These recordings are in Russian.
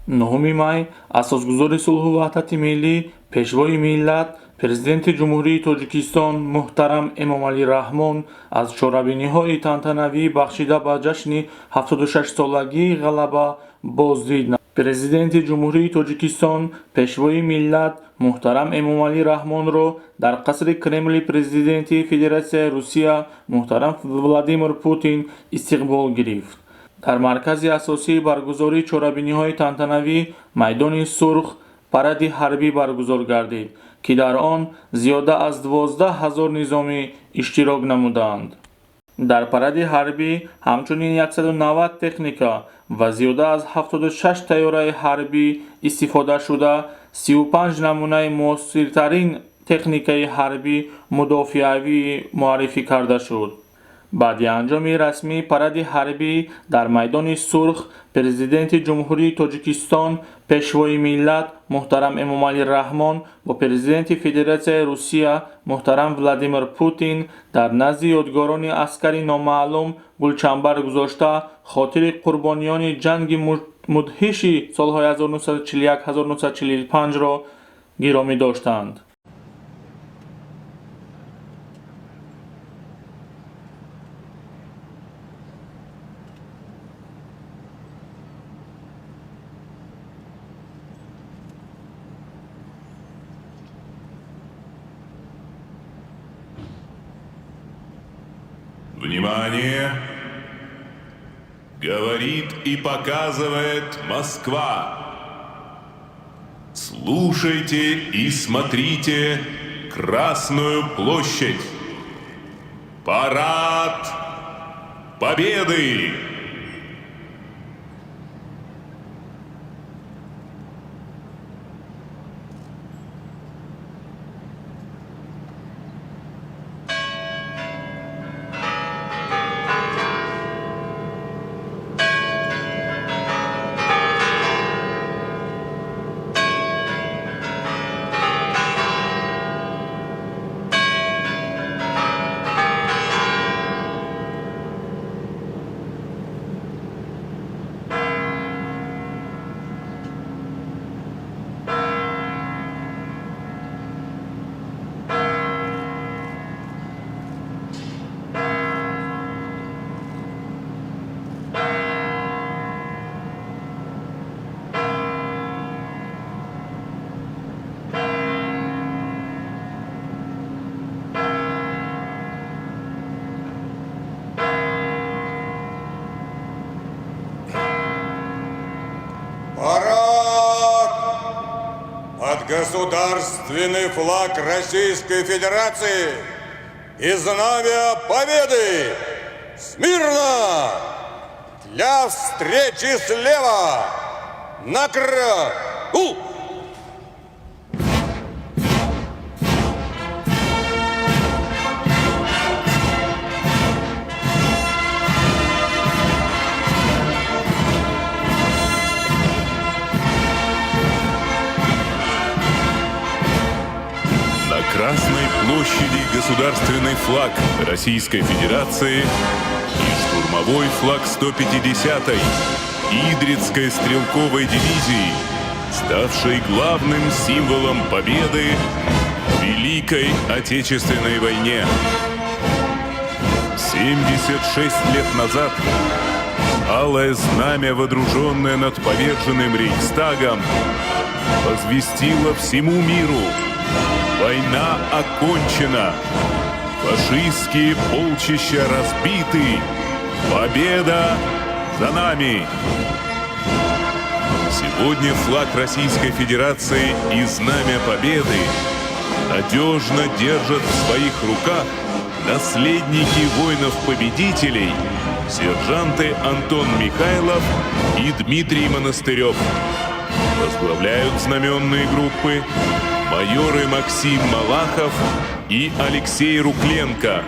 9 май асосгузори сулҳу ваҳдати миллӣ, пешвои миллат, президенти ҷумҳурии Тоҷикистон муҳтарам Эмомалӣ Раҳмон аз чорабиниҳои тантанавии бахшида ба ҷашни 76-солагии ғалаба боздид. Президенти ҷумҳурии Тоҷикистон пешвои миллат муҳтарам Эмомалӣ Раҳмонро дар қасри Кремли президенти Федератсияи Русия муҳтарам Владимир Путин истиқбол гирифт. дар маркази асосии баргузории чорабиниҳои тантанавӣ майдони Сурх паради ҳарбӣ баргузор гардид, ки дар он зиёда аз 12 000 низомӣ иштирок намуданд. дар паради ҳарбӣ ҳамчунин 190 техника ва зиёда аз 76 тайёраи ҳарбӣ истифодашуда 35 намунаи муосиртарин техникаи ҳарбӣ мудофиавӣ муаррифӣ карда шуд. баъди анҷоми расмии паради ҳарбӣ дар майдони Сурх, президенти ҷумҳурии Тоҷикистон пешвои миллат муҳтарам Эмомалӣ Раҳмон бо президенти Федератсияи Русия муҳтарам Владимир Путин дар назди ёдгорони аскари номаълум гулчанбар гузошта хотири қурбониёни ҷанги мудҳиши солҳои 1941-1945-ро гиромӣ доштанд. Внимание! Говорит и показывает Москва. Слушайте и смотрите Красную площадь. Парад Победы! Государственный флаг Российской Федерации и знамя Победы! Смирно! Для встречи слева! Накрыл! Красной площади государственный флаг Российской Федерации и штурмовой флаг 150-й Идрицкой стрелковой дивизии, ставшей главным символом победы в Великой Отечественной войне. 76 лет назад алое знамя, водруженное над поверженным Рейхстагом, возвестило всему миру: война окончена, фашистские полчища разбиты, победа за нами. Сегодня флаг Российской Федерации и знамя Победы надежно держат в своих руках наследники воинов-победителей, сержанты Антон Михайлов и Дмитрий Монастырев. Возглавляют знаменные группы майоры Максим Малахов и Алексей Рукленко.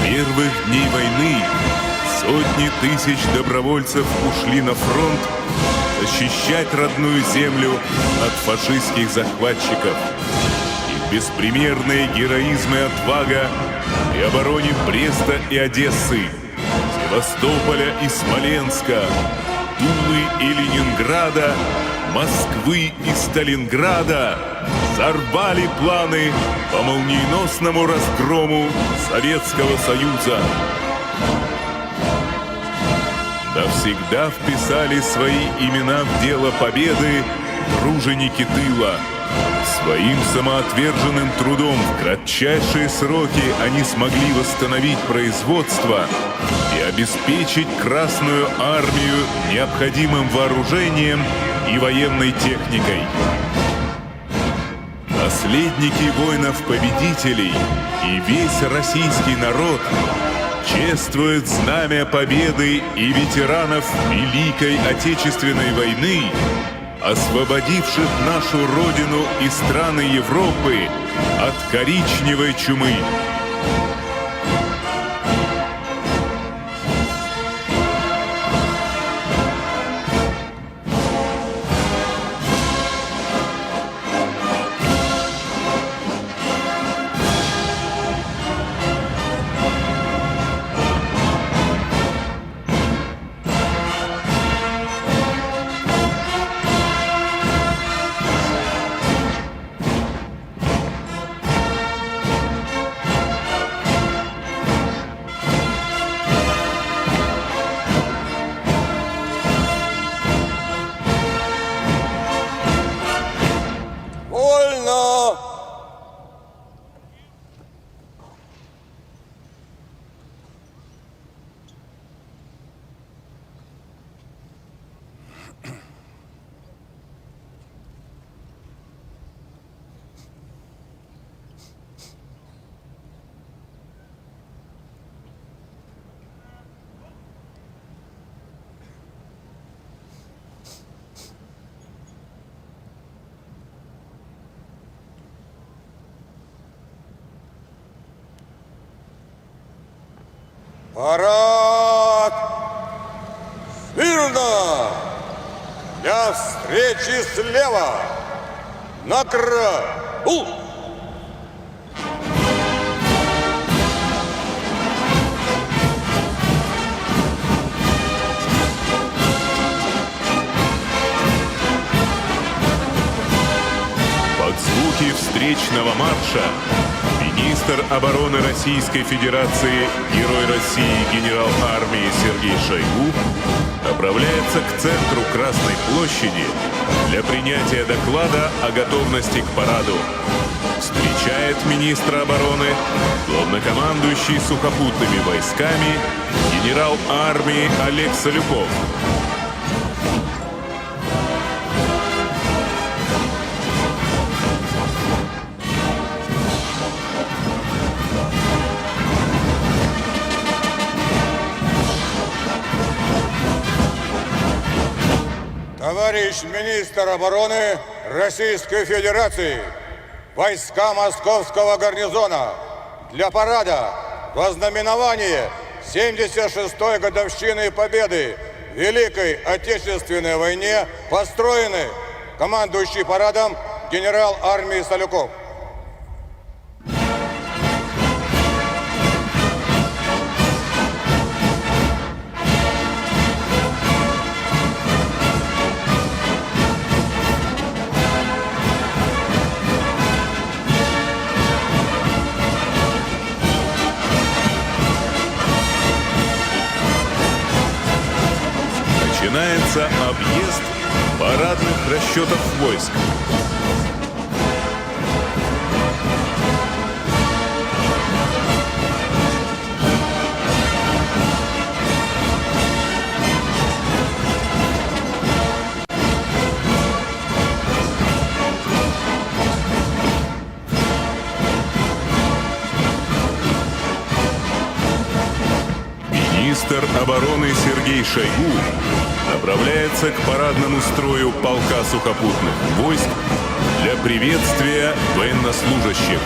первых дней войны сотни тысяч добровольцев ушли на фронт защищать родную землю от фашистских захватчиков. Их беспримерные героизм и отвага при обороне Бреста и Одессы, Севастополя и Смоленска, Тулы и Ленинграда, Москвы и Сталинграда взорвали планы по молниеносному разгрому Советского Союза. Навсегда вписали свои имена в дело победы труженики тыла. Своим самоотверженным трудом в кратчайшие сроки они смогли восстановить производство и обеспечить Красную Армию необходимым вооружением и военной техникой. Наследники воинов-победителей и весь российский народ чествуют знамя победы и ветеранов Великой Отечественной войны, освободивших нашу Родину и страны Европы от коричневой чумы. Вольно! Парад! Смирно! Для встречи слева! Накра! Под звуки встречного марша министр обороны Российской Федерации, Герой России, генерал армии Сергей Шойгу направляется к центру Красной площади для принятия доклада о готовности к параду. Встречает министра обороны главнокомандующий сухопутными войсками генерал армии Олег Салюков. Товарищ министр обороны Российской Федерации, войска Московского гарнизона для парада во знаменование 76-й годовщины Победы в Великой Отечественной войне построены. Командующий парадом генерал армии Салюков. Начинается объезд парадных расчетов войск. Министр обороны Сергей Шойгу направляется к парадному строю полка сухопутных войск для приветствия военнослужащих.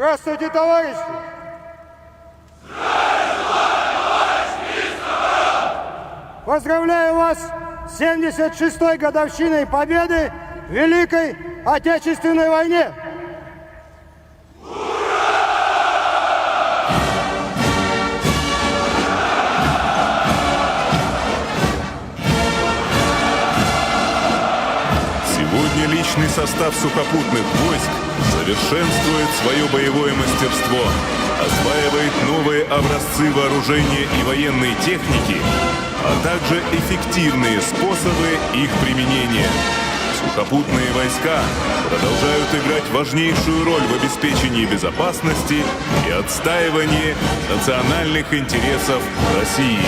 Здравствуйте, товарищи! Поздравляю вас с 76-й годовщиной Победы в Великой Отечественной войне! Сегодня личный состав сухопутных войск совершенствует свое боевое мастерство, осваивает новые образцы вооружения и военной техники, а также эффективные способы их применения. Сухопутные войска продолжают играть важнейшую роль в обеспечении безопасности и отстаивании национальных интересов России.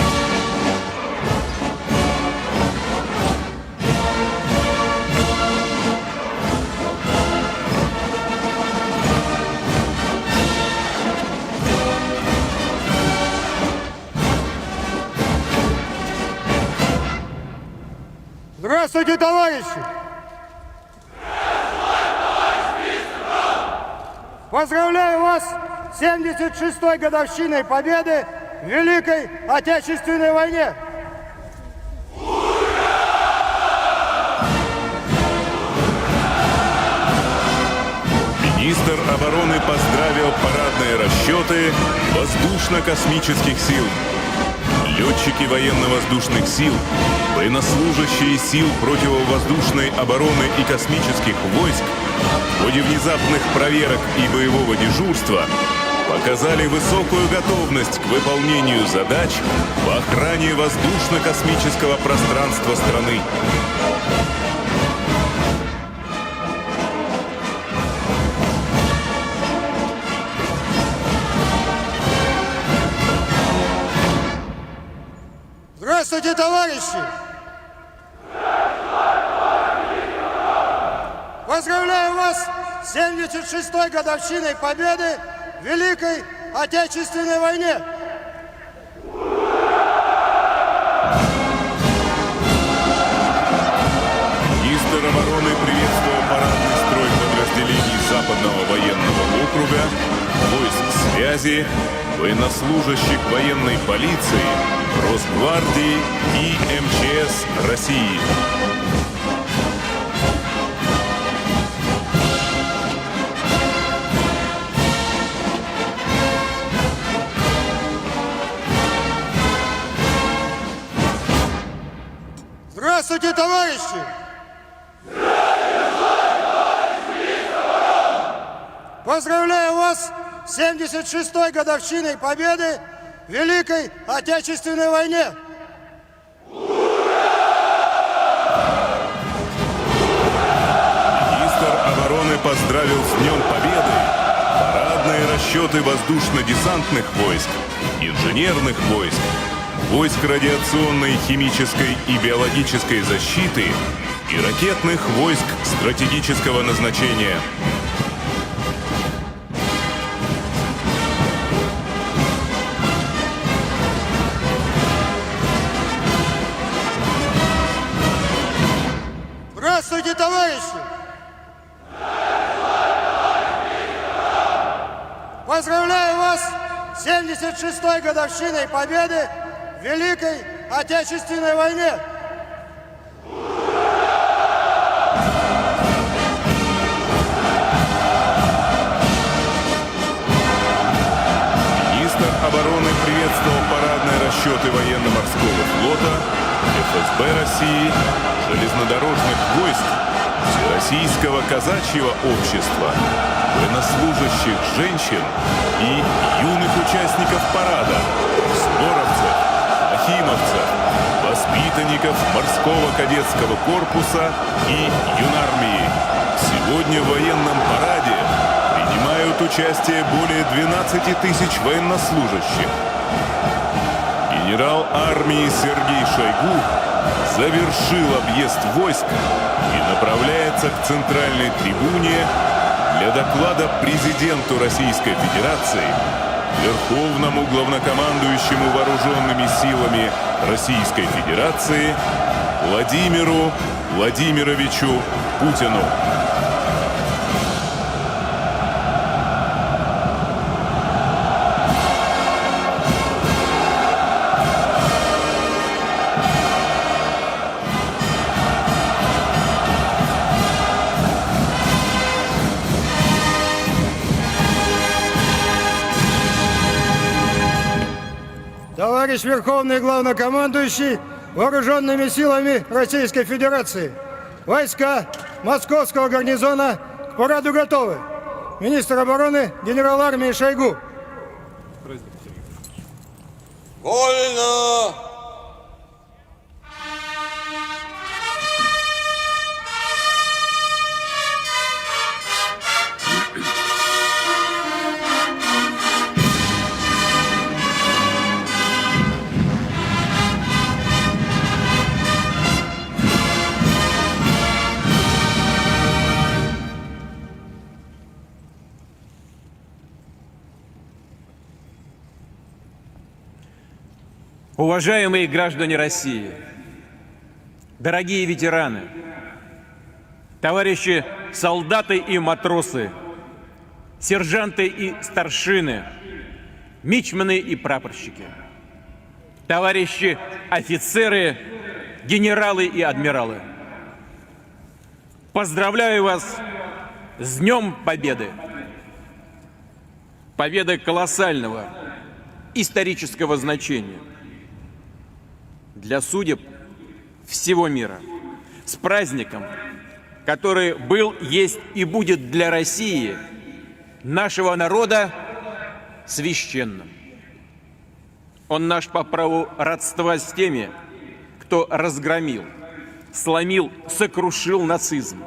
Здравствуйте, товарищи! Поздравляю вас с 76-й годовщиной Победы в Великой Отечественной войне! Министр обороны поздравил парадные расчеты воздушно-космических сил. Летчики военно-воздушных сил, военнослужащие сил противовоздушной обороны и космических войск в ходе внезапных проверок и боевого дежурства показали высокую готовность к выполнению задач по охране воздушно-космического пространства страны. Здравствуйте, товарищи! Поздравляю вас с 76-й годовщиной Победы в Великой Отечественной войне! Министр обороны приветствовал парадный строй подразделений Западного военного округа, войск связи, военнослужащих военной полиции, Росгвардии и МЧС России. Здравствуйте, товарищи! Поздравляю вас с 76-й годовщиной Победы в Великой Отечественной войне! Министр обороны поздравил с Днем Победы парадные расчеты воздушно-десантных войск, инженерных войск, войск радиационной, химической и биологической защиты и ракетных войск стратегического назначения. Здравствуйте, товарищи! Поздравляю вас с 76-й годовщиной Победы в Великой Отечественной войне! Министр обороны приветствовал парадные расчеты военно-морского флота, ФСБ России, железнодорожных войск, Всероссийского казачьего общества, военнослужащих женщин и юных участников парада, суворовцев, ахимовцев, воспитанников морского кадетского корпуса и юнармии. Сегодня в военном параде принимают участие более 12 тысяч военнослужащих. Генерал армии Сергей Шойгу завершил объезд войск и направляется к центральной трибуне для доклада президенту Российской Федерации, Верховному главнокомандующему вооруженными силами Российской Федерации Владимиру Владимировичу Путину. товарищ Верховный Главнокомандующий Вооруженными силами Российской Федерации. Войска Московского гарнизона к параду готовы. Министр обороны генерал армии Шойгу. Вольно! Уважаемые граждане России, дорогие ветераны, товарищи солдаты и матросы, сержанты и старшины, мичманы и прапорщики, товарищи офицеры, генералы и адмиралы. Поздравляю вас с Днем Победы! Победа колоссального исторического значения для судеб всего мира. С праздником, который был, есть и будет для России, нашего народа, священным. Он наш по праву родства с теми, кто разгромил, сломил, сокрушил нацизм.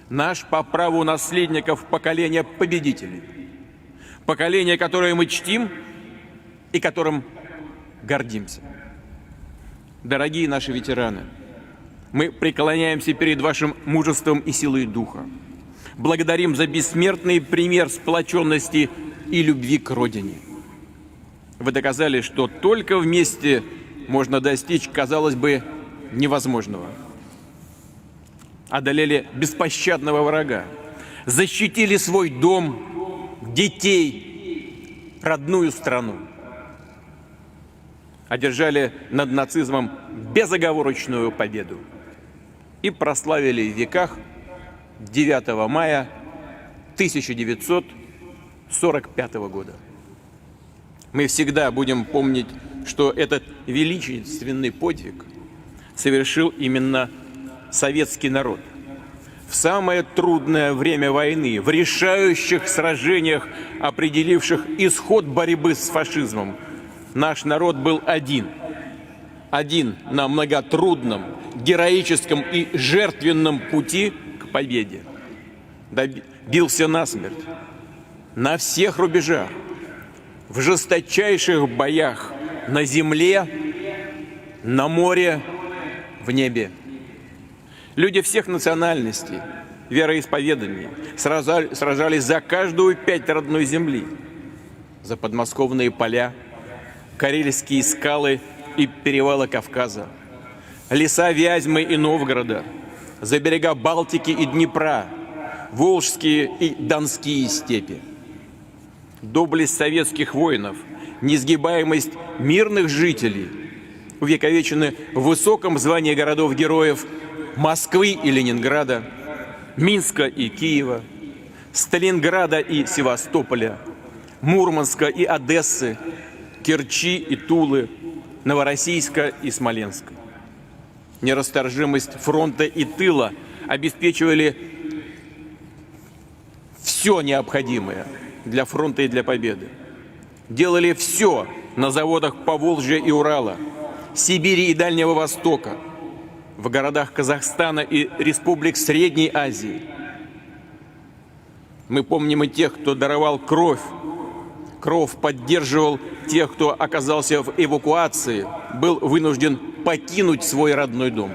Наш по праву наследников поколения победителей. Поколение, которое мы чтим и которым гордимся. Дорогие наши ветераны, мы преклоняемся перед вашим мужеством и силой духа. Благодарим за бессмертный пример сплоченности и любви к Родине. Вы доказали, что только вместе можно достичь, казалось бы, невозможного. Одолели беспощадного врага, защитили свой дом, детей, родную страну. Одержали над нацизмом безоговорочную победу и прославили в веках 9 мая 1945 года. Мы всегда будем помнить, что этот величественный подвиг совершил именно советский народ. В самое трудное время войны, в решающих сражениях, определивших исход борьбы с фашизмом, наш народ был один на многотрудном, героическом и жертвенном пути к победе. Бился насмерть, на всех рубежах, в жесточайших боях на земле, на море, в небе. Люди всех национальностей, вероисповеданий сражались за каждую пять родной земли, за подмосковные поля, карельские скалы и перевалы Кавказа, леса Вязьмы и Новгорода, за берега Балтики и Днепра, волжские и донские степи. Доблесть советских воинов, несгибаемость мирных жителей увековечены в высоком звании городов-героев Москвы и Ленинграда, Минска и Киева, Сталинграда и Севастополя, Мурманска и Одессы, Керчи и Тулы, Новороссийска и Смоленска. Нерасторжимость фронта и тыла обеспечивали все необходимое для фронта и для победы. Делали все на заводах Поволжья и Урала, Сибири и Дальнего Востока, в городах Казахстана и республик Средней Азии. Мы помним и тех, кто даровал кровь. Кровь поддерживал тех, кто оказался в эвакуации, был вынужден покинуть свой родной дом.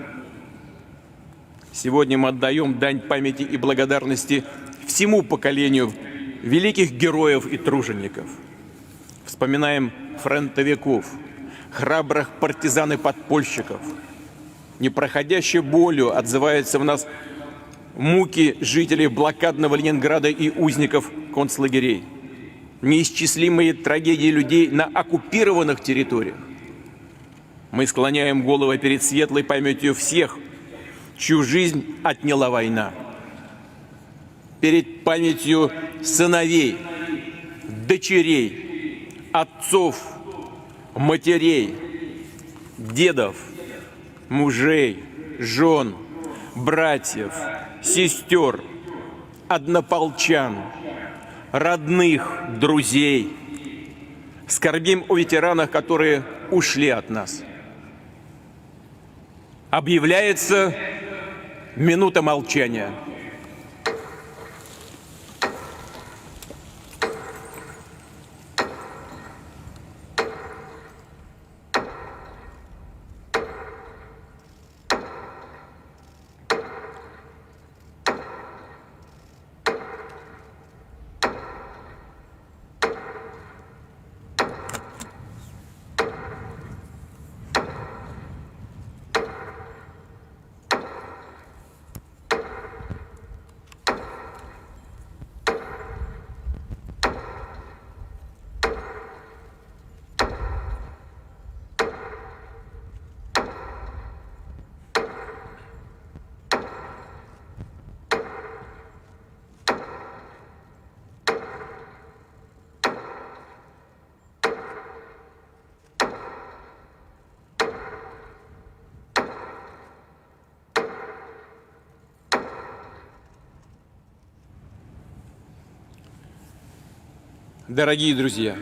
Сегодня мы отдаем дань памяти и благодарности всему поколению великих героев и тружеников. Вспоминаем фронтовиков, храбрых партизан и подпольщиков. Непроходящей болью отзываются в нас муки жителей блокадного Ленинграда и узников концлагерей. Неисчислимые трагедии людей на оккупированных территориях. Мы склоняем голову перед светлой памятью всех, чью жизнь отняла война. Перед памятью сыновей, дочерей, отцов, матерей, дедов, мужей, жен, братьев, сестер, однополчан, родных, друзей. Скорбим о ветеранах, которые ушли от нас. Объявляется минута молчания. Дорогие друзья,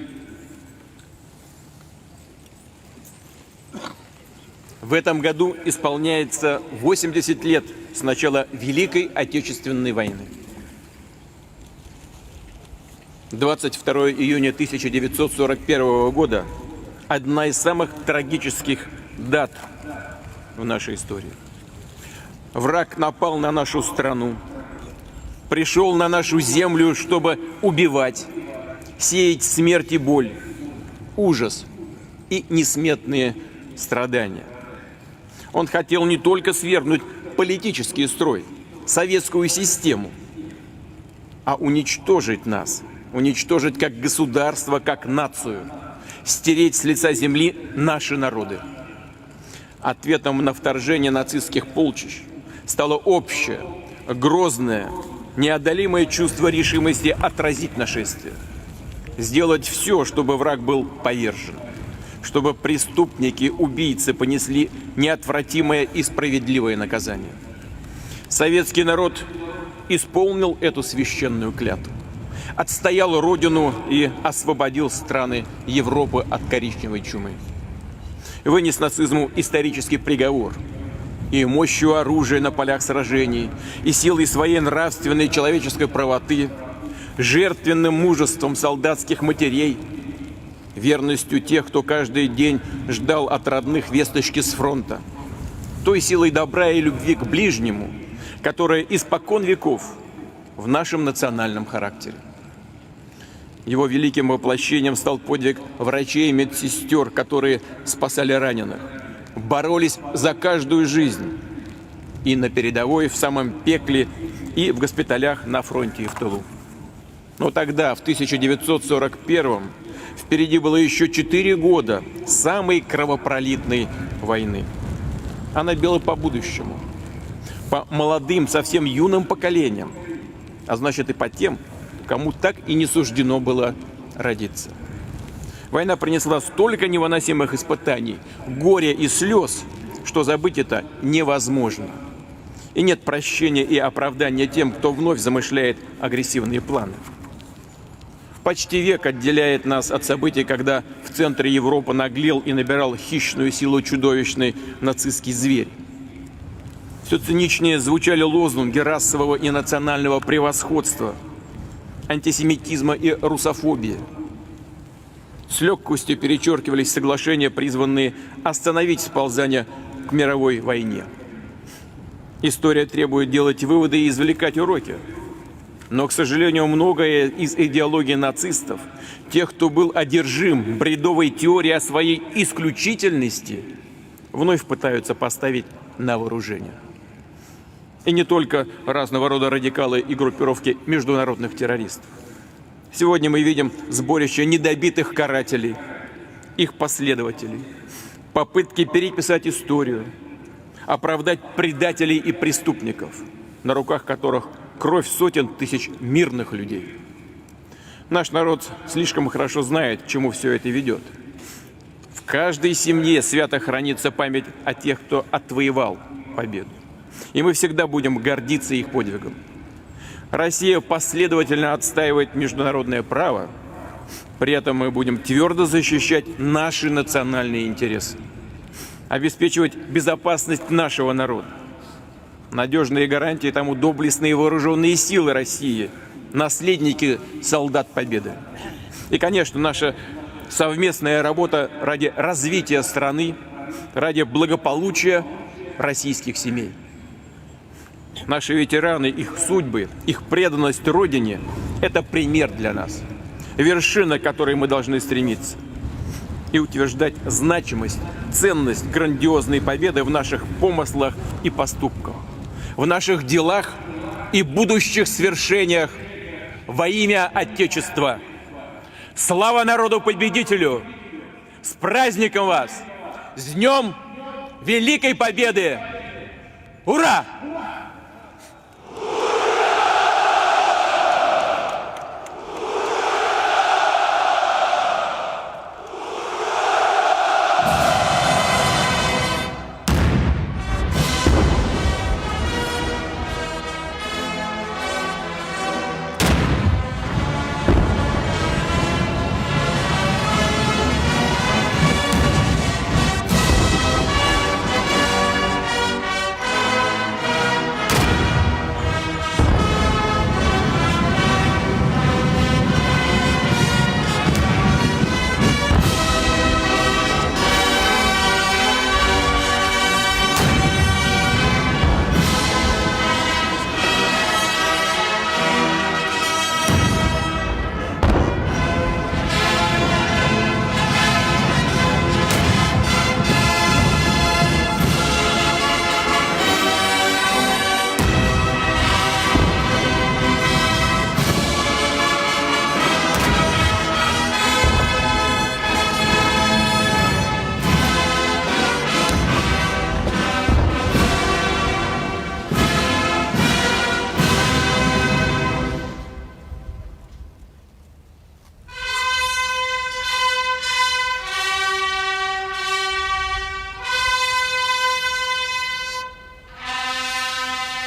в этом году исполняется 80 лет с начала Великой Отечественной войны. 22 июня 1941 года – одна из самых трагических дат в нашей истории. Враг напал на нашу страну, пришел на нашу землю, чтобы убивать, сеять смерть и боль, ужас и несметные страдания. Он хотел не только свергнуть политический строй, советскую систему, а уничтожить нас, уничтожить как государство, как нацию, стереть с лица земли наши народы. Ответом на вторжение нацистских полчищ стало общее, грозное, неодолимое чувство решимости отразить нашествие. Сделать все, чтобы враг был повержен, чтобы преступники, убийцы понесли неотвратимое и справедливое наказание. Советский народ исполнил эту священную клятву, отстоял родину и освободил страны Европы от коричневой чумы. Вынес нацизму исторический приговор и мощью оружия на полях сражений, и силой своей нравственной человеческой правоты, жертвенным мужеством солдатских матерей, верностью тех, кто каждый день ждал от родных весточки с фронта, той силой добра и любви к ближнему, которая испокон веков в нашем национальном характере. Его великим воплощением стал подвиг врачей и медсестер, которые спасали раненых, боролись за каждую жизнь и на передовой, в самом пекле, и в госпиталях на фронте и в тылу. Но тогда, в 1941-м, впереди было еще 4 года самой кровопролитной войны. Она била по будущему, по молодым, совсем юным поколениям, а значит и по тем, кому так и не суждено было родиться. Война принесла столько невыносимых испытаний, горя и слез, что забыть это невозможно. И нет прощения и оправдания тем, кто вновь замышляет агрессивные планы. Почти век отделяет нас от событий, когда в центре Европы наглел и набирал хищную силу чудовищный нацистский зверь. Все циничнее звучали лозунги расового и национального превосходства, антисемитизма и русофобии. С легкостью перечеркивались соглашения, призванные остановить сползание к мировой войне. История требует делать выводы и извлекать уроки. Но, к сожалению, многое из идеологии нацистов, тех, кто был одержим бредовой теорией о своей исключительности, вновь пытаются поставить на вооружение. И не только разного рода радикалы и группировки международных террористов. Сегодня мы видим сборище недобитых карателей, их последователей, попытки переписать историю, оправдать предателей и преступников, на руках которых кровь сотен тысяч мирных людей. Наш народ слишком хорошо знает, к чему все это ведет. В В каждой семье свято хранится память о тех, кто отвоевал победу. И мы всегда будем гордиться их подвигом. Россия последовательно отстаивает международное право, при этом мы будем твердо защищать наши национальные интересы, обеспечивать безопасность нашего народа. Надежные гарантии тому доблестные вооруженные силы России, наследники солдат Победы. И, конечно, наша совместная работа ради развития страны, ради благополучия российских семей. Наши ветераны, их судьбы, их преданность Родине – это пример для нас, вершина, к которой мы должны стремиться и утверждать значимость, ценность грандиозной победы в наших помыслах и поступках, в наших делах и будущих свершениях во имя Отечества. Слава народу-победителю! С праздником вас! С Днем Великой Победы! Ура!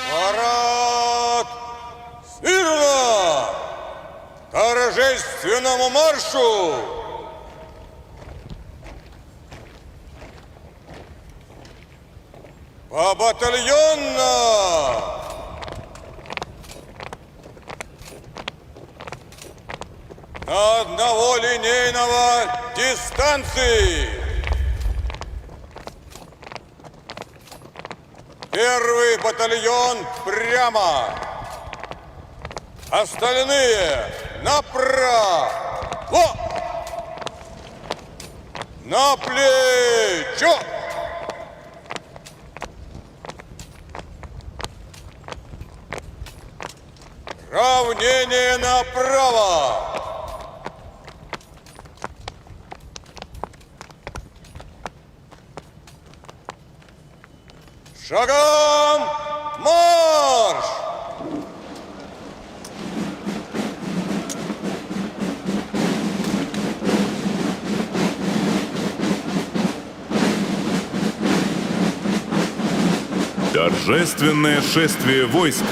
Парад! Смирно! Торжественному маршу! Побатальонно! На одного линейного дистанции! Первый батальон прямо, остальные направо, на плечо. Равнение направо. Шагом марш! Торжественное шествие войск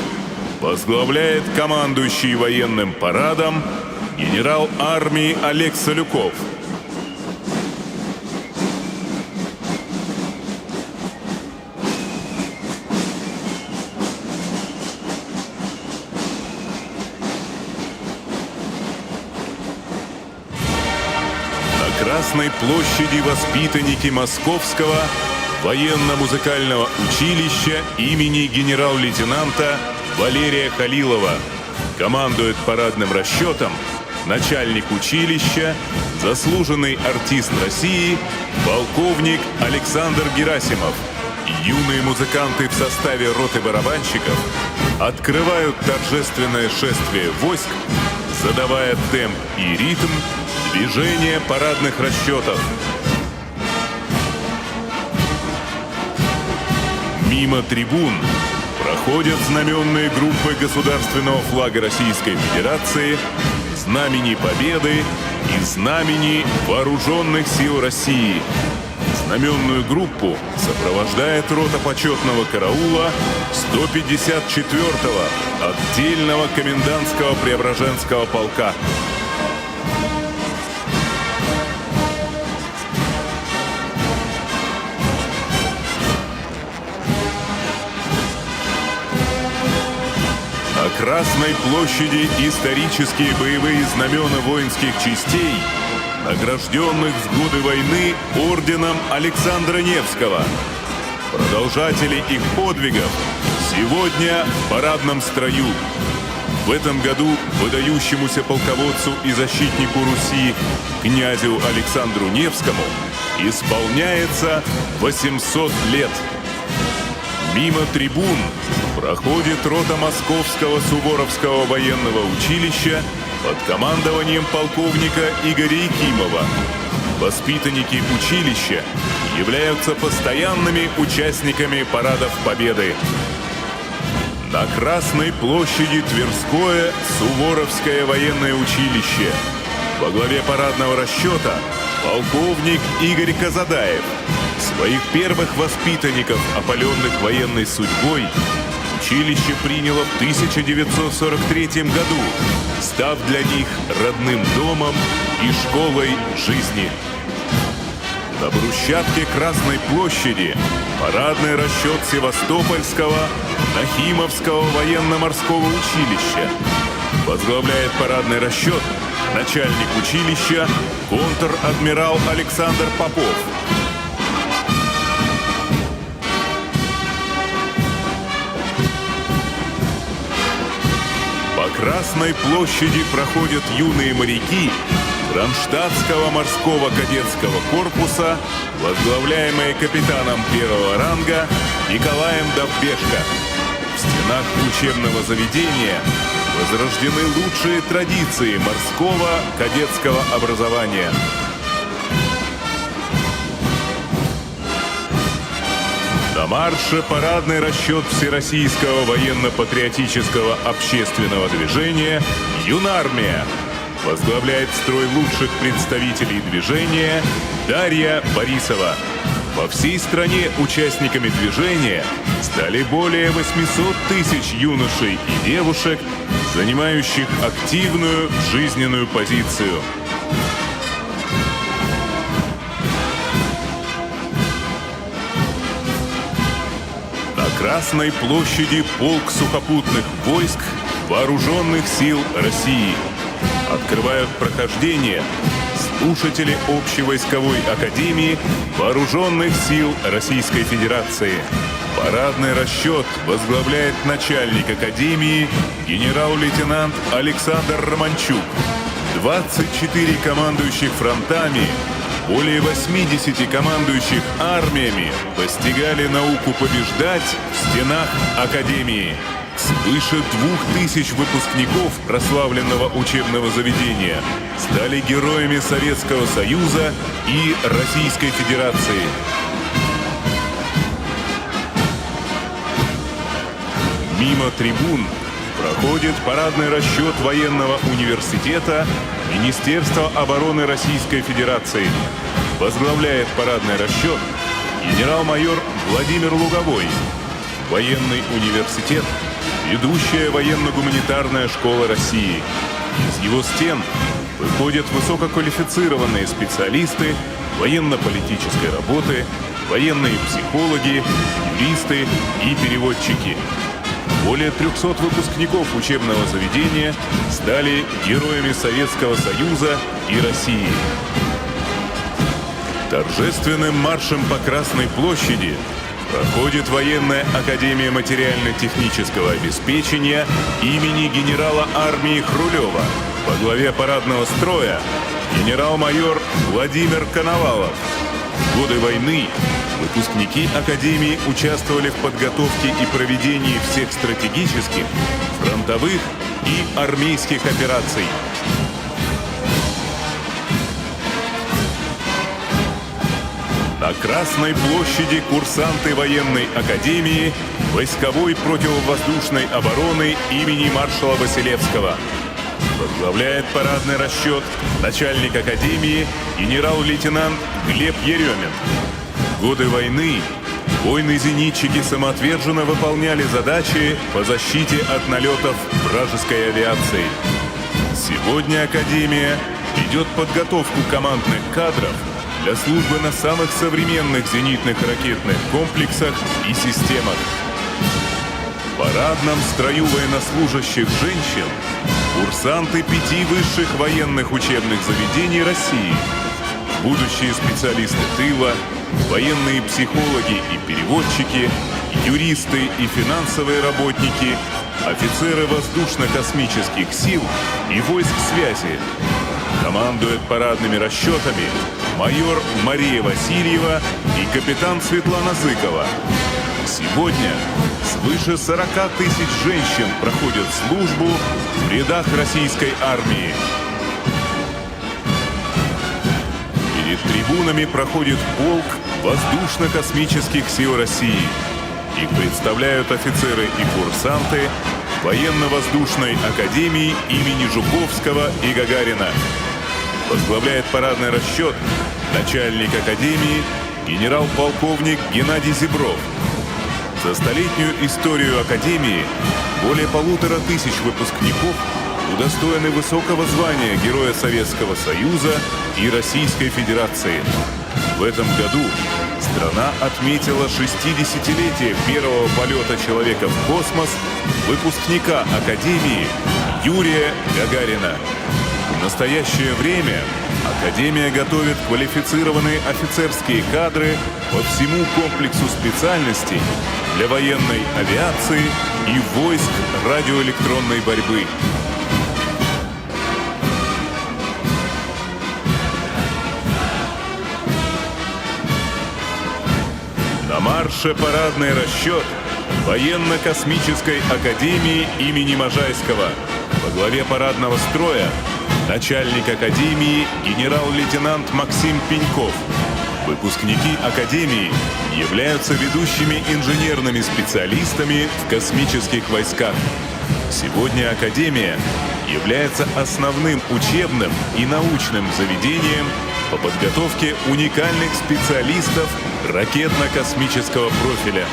возглавляет командующий военным парадом генерал армии Олег Салюков. На Красной площади воспитанники Московского военно-музыкального училища имени генерал-лейтенанта Валерия Халилова. Командует парадным расчетом начальник училища, заслуженный артист России, полковник Александр Герасимов. Юные музыканты в составе роты барабанщиков открывают торжественное шествие войск, задавая темп и ритм движения парадных расчетов. Мимо трибун проходят знаменные группы государственного флага Российской Федерации, Знамени Победы и знамени Вооруженных сил России. Знаменную группу сопровождает рота почетного караула 154-го отдельного комендантского Преображенского полка. На Красной площади исторические боевые знамена воинских частей, награжденных в годы войны орденом Александра Невского. Продолжатели их подвигов сегодня в парадном строю. В этом году выдающемуся полководцу и защитнику Руси князю Александру Невскому исполняется 800 лет. Мимо трибун проходит рота Московского Суворовского военного училища под командованием полковника Игоря Якимова. Воспитанники училища являются постоянными участниками парадов Победы. На Красной площади Тверское Суворовское военное училище. Во главе парадного расчета полковник Игорь Казадаев. Своих первых воспитанников, опаленных военной судьбой, училище приняло в 1943 году, став для них родным домом и школой жизни. На брусчатке Красной площади парадный расчет Севастопольского Нахимовского военно-морского училища. Возглавляет парадный расчет начальник училища контр-адмирал Александр Попов. По Красной площади проходят юные моряки Кронштадтского морского кадетского корпуса, возглавляемые капитаном первого ранга Николаем Довбешко. В стенах учебного заведения возрождены лучшие традиции морского кадетского образования. На марше парадный расчет Всероссийского военно-патриотического общественного движения «Юнармия». Возглавляет строй лучших представителей движения Дарья Борисова. По всей стране участниками движения стали более 800 тысяч юношей и девушек, занимающих активную жизненную позицию. На Красной площади полк сухопутных войск Вооруженных сил России. Открывают прохождение слушатели Общевойсковой академии Вооруженных сил Российской Федерации. Парадный расчет возглавляет начальник академии генерал-лейтенант Александр Романчук. 24 командующих фронтами, более 80 командующих армиями постигали науку побеждать в стенах академии. Свыше 2000 выпускников прославленного учебного заведения стали героями Советского Союза и Российской Федерации. Мимо трибун проходит парадный расчет военного университета Министерства обороны Российской Федерации. Возглавляет парадный расчет генерал-майор Владимир Луговой. Военный университет – ведущая военно-гуманитарная школа России. Из его стен выходят высококвалифицированные специалисты военно-политической работы, военные психологи, юристы и переводчики. Более 300 выпускников учебного заведения стали героями Советского Союза и России. Торжественным маршем по Красной площади проходит военная академия материально-технического обеспечения имени генерала армии Хрулева. Во главе парадного строя генерал-майор Владимир Коновалов. В годы войны выпускники академии участвовали в подготовке и проведении всех стратегических, фронтовых и армейских операций. На Красной площади курсанты военной академии войсковой противовоздушной обороны имени маршала Василевского. Возглавляет парадный расчет начальник академии генерал-лейтенант Глеб Еремин. В годы войны воины-зенитчики самоотверженно выполняли задачи по защите от налетов вражеской авиации. Сегодня Академия ведет подготовку командных кадров для службы на самых современных зенитных ракетных комплексах и системах. В парадном строю военнослужащих женщин курсанты 5 высших военных учебных заведений России, будущие специалисты тыла, военные психологи и переводчики, юристы и финансовые работники, офицеры воздушно-космических сил и войск связи. Командует парадными расчетами майор Мария Васильева и капитан Светлана Зыкова. Сегодня свыше 40 тысяч женщин проходят службу в рядах российской армии. Перед трибунами проходит полк воздушно-космических сил России. Их представляют офицеры и курсанты Военно-воздушной академии имени Жуковского и Гагарина. Возглавляет парадный расчет начальник академии генерал-полковник Геннадий Зебров. За столетнюю историю академии более 1500 выпускников удостоены высокого звания Героя Советского Союза и Российской Федерации. В этом году страна отметила 60-летие первого полета человека в космос выпускника Академии Юрия Гагарина. В настоящее время Академия готовит квалифицированные офицерские кадры по всему комплексу специальностей для военной авиации и войск радиоэлектронной борьбы. На марше парадный расчет Военно-космической академии имени Можайского. Во главе парадного строя начальник академии генерал-лейтенант Максим Пеньков. Выпускники академии являются ведущими инженерными специалистами в космических войсках. Сегодня академия является основным учебным и научным заведением по подготовке уникальных специалистов ракетно-космического профиля.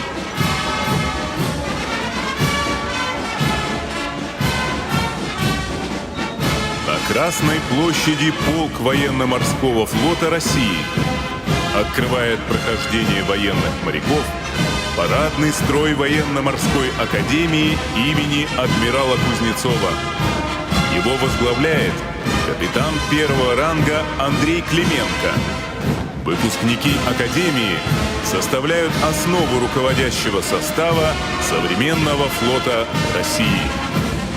На Красной площади полк военно-морского флота России открывает прохождение военных моряков парадный строй военно-морской академии имени адмирала Кузнецова. Его возглавляет капитан первого ранга Андрей Клименко. Выпускники академии составляют основу руководящего состава современного флота России.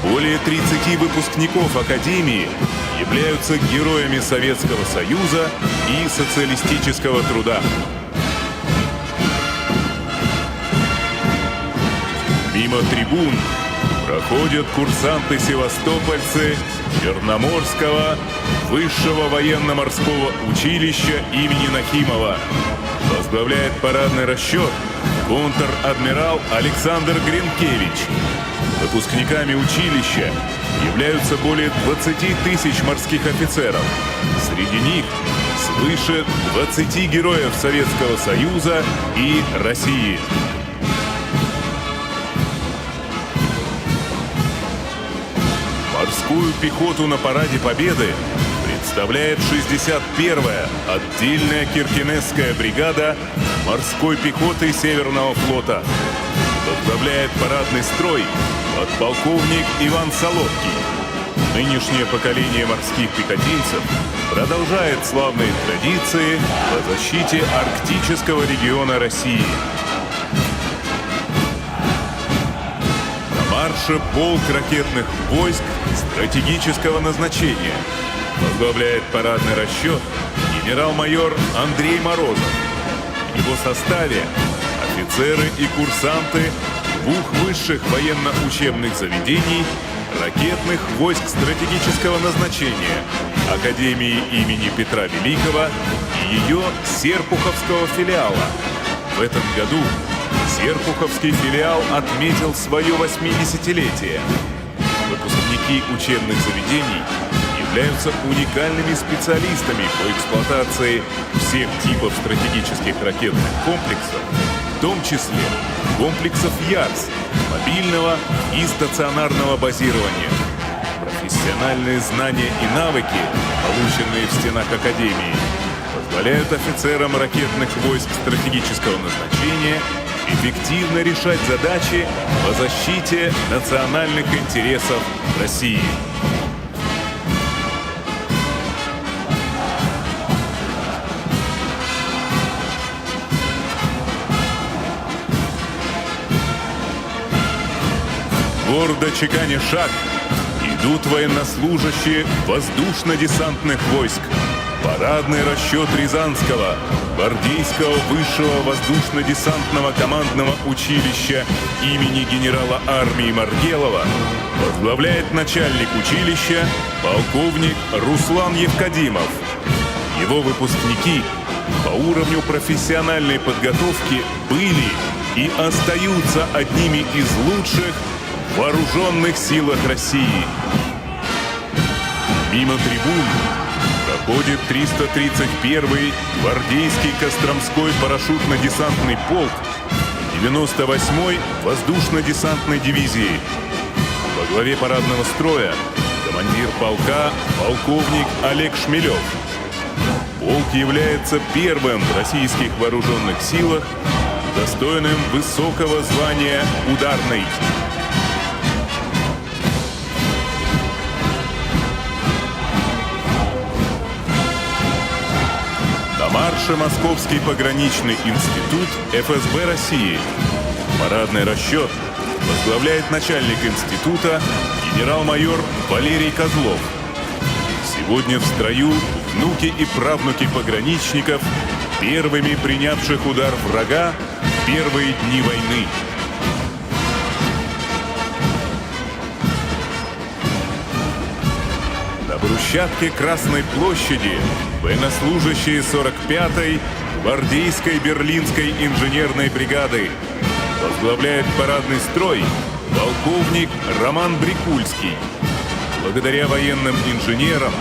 Более 30 выпускников академии являются героями Советского Союза и социалистического труда. Мимо трибун проходят курсанты-севастопольцы Черноморского высшего военно-морского училища имени Нахимова. Возглавляет парадный расчет контр-адмирал Александр Гринкевич. Выпускниками училища являются более 20 тысяч морских офицеров. Среди них свыше 20 героев Советского Союза и России. Морскую пехоту на параде Победы представляет 61-я отдельная Киркенесская бригада морской пехоты Северного флота. Возглавляет парадный строй подполковник Иван Солодкий. Нынешнее поколение морских пехотинцев продолжает славные традиции по защите арктического региона России. На марше полк ракетных войск стратегического назначения. Возглавляет парадный расчет генерал-майор Андрей Морозов. В его составе офицеры и курсанты двух высших военно-учебных заведений ракетных войск стратегического назначения Академии имени Петра Великого и ее Серпуховского филиала. В этом году Серпуховский филиал отметил свое 80-летие. Выпускники выпускники учебных заведений являются уникальными специалистами по эксплуатации всех типов стратегических ракетных комплексов, в том числе комплексов ЯРС, мобильного и стационарного базирования. Профессиональные знания и навыки, полученные в стенах Академии, позволяют офицерам ракетных войск стратегического назначения эффективно решать задачи по защите национальных интересов России. Гордо чеканя шаг идут военнослужащие воздушно-десантных войск. Парадный расчет Рязанского гвардейского высшего воздушно-десантного командного училища имени генерала армии Маргелова возглавляет начальник училища полковник Руслан Евкадимов. Его выпускники по уровню профессиональной подготовки были и остаются одними из лучших в вооруженных силах России. Мимо трибун проходит 331-й гвардейский Костромской парашютно-десантный полк 98-й воздушно-десантной дивизии. Во главе парадного строя командир полка полковник Олег Шмелев. Полк является первым в российских вооруженных силах, достойным высокого звания «Ударный». На марше Московский пограничный институт ФСБ России. Парадный расчет возглавляет начальник института генерал-майор Валерий Козлов. Сегодня в строю внуки и правнуки пограничников, первыми принявших удар врага в первые дни войны. На брусчатке Красной площади военнослужащие 45-й гвардейской Берлинской инженерной бригады. Возглавляет парадный строй полковник Роман Брикульский. Благодаря военным инженерам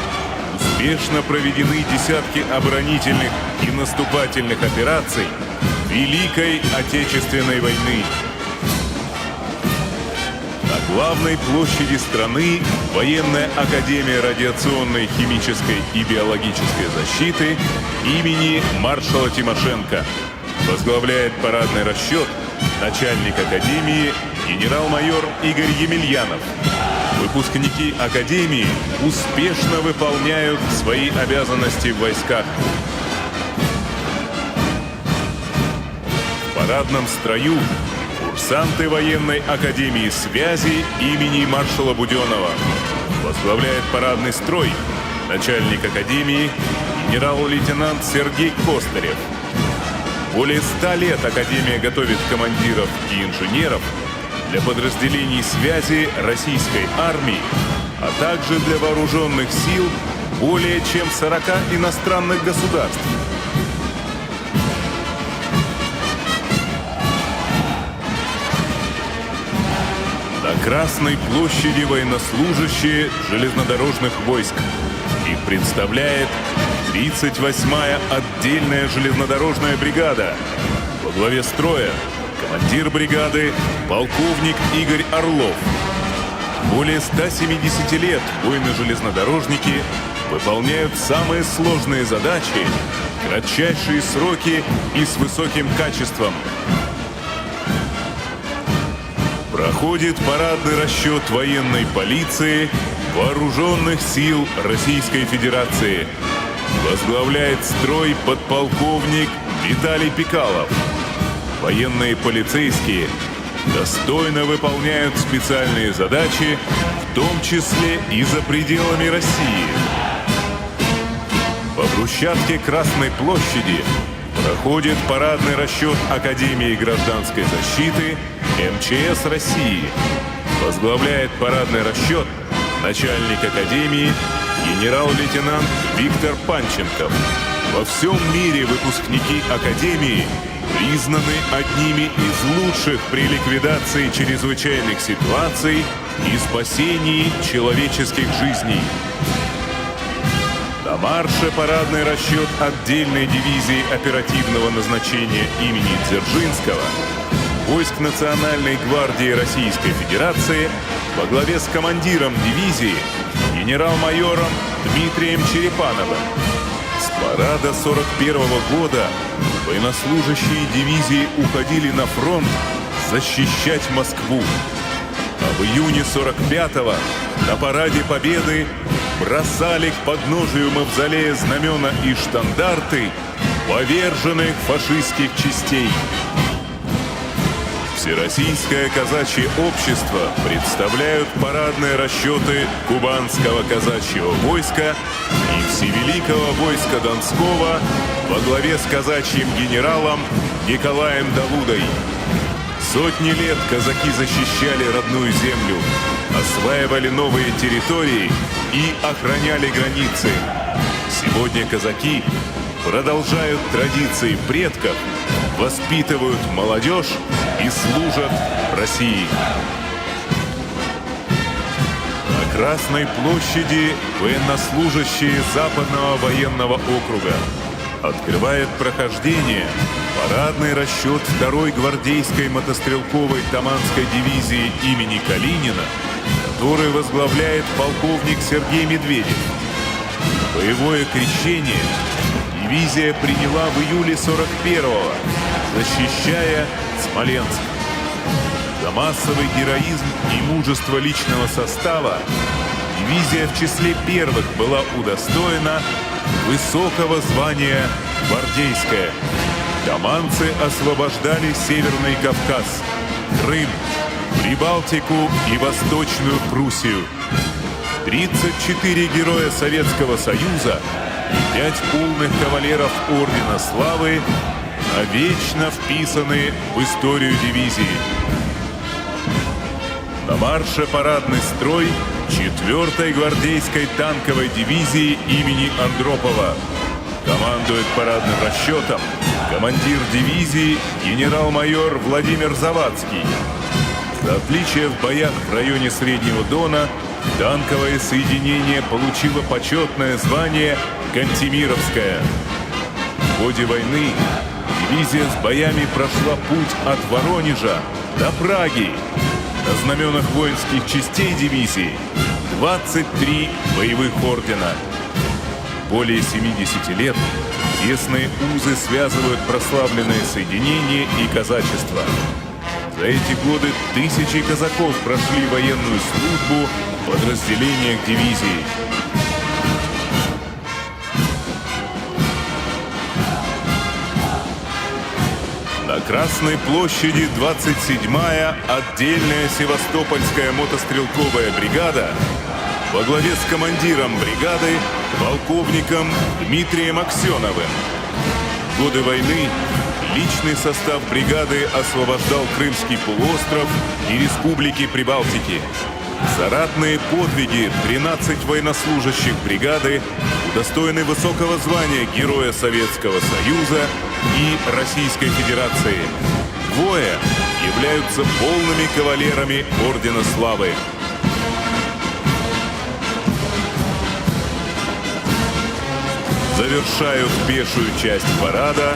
успешно проведены десятки оборонительных и наступательных операций Великой Отечественной войны. На главной площади страны Военная академия радиационной, химической и биологической защиты имени маршала Тимошенко. Возглавляет парадный расчет начальник академии генерал-майор Игорь Емельянов. Выпускники академии успешно выполняют свои обязанности в войсках. В парадном строю курсанты военной академии связи имени маршала Буденова. Возглавляет парадный строй начальник академии генерал-лейтенант Сергей Костарев. Более 100 лет академия готовит командиров и инженеров для подразделений связи российской армии, а также для вооруженных сил более чем 40 иностранных государств. На Красной площади военнослужащие железнодорожных войск. Их представляет 38-я отдельная железнодорожная бригада. Во главе строя командир бригады полковник Игорь Орлов. Более 170 лет воины-железнодорожники выполняют самые сложные задачи, кратчайшие сроки и с высоким качеством. Проходит парадный расчет военной полиции Вооруженных сил Российской Федерации. Возглавляет строй подполковник Виталий Пикалов. Военные полицейские достойно выполняют специальные задачи, в том числе и за пределами России. По брусчатке Красной площади проходит парадный расчет Академии гражданской защиты МЧС России. Возглавляет парадный расчет начальник Академии генерал-лейтенант Виктор Панченков. Во всем мире выпускники Академии признаны одними из лучших при ликвидации чрезвычайных ситуаций и спасении человеческих жизней. На марше парадный расчет отдельной дивизии оперативного назначения имени Дзержинского войск Национальной гвардии Российской Федерации во главе с командиром дивизии генерал-майором Дмитрием Черепановым. С парада 41 года военнослужащие дивизии уходили на фронт защищать Москву. А в июне 45-го на параде Победы бросали к подножию мавзолея знамена и штандарты поверженных фашистских частей. Всероссийское казачье общество представляют парадные расчеты Кубанского казачьего войска и Всевеликого войска Донского во главе с казачьим генералом Николаем Давудой. Сотни лет казаки защищали родную землю, осваивали новые территории и охраняли границы. Сегодня казаки продолжают традиции предков, воспитывают молодежь и служат России. На Красной площади военнослужащие Западного военного округа открывает прохождение парадный расчет 2-й гвардейской мотострелковой Таманской дивизии имени Калинина, который возглавляет полковник Сергей Медведев. Боевое крещение дивизия приняла в июле 41-го, защищая Смоленск. За массовый героизм и мужество личного состава дивизия в числе первых была удостоена высокого звания «Гвардейская». Таманцы освобождали Северный Кавказ, Крым, Прибалтику и Восточную Пруссию. 34 героя Советского Союза и 5 полных кавалеров Ордена Славы навечно вписаны в историю дивизии. На марше парадный строй 4-й гвардейской танковой дивизии имени Андропова. Командует парадным расчетом командир дивизии генерал-майор Владимир Завадский. За отличие в боях в районе Среднего Дона танковое соединение получило почетное звание «Кантемировская». В ходе войны дивизия с боями прошла путь от Воронежа до Праги. На знаменах воинских частей дивизии 23 боевых ордена. Более 70 лет тесные узы связывают прославленные соединения и казачество. За эти годы тысячи казаков прошли военную службу в подразделениях дивизии. На Красной площади 27-я отдельная Севастопольская мотострелковая бригада во главе с командиром бригады полковником Дмитрием Аксеновым. В годы войны личный состав бригады освобождал Крымский полуостров и республики Прибалтики. За ратные подвиги 13 военнослужащих бригады удостоены высокого звания Героя Советского Союза и Российской Федерации. Двое являются полными кавалерами Ордена Славы. Завершают пешую часть парада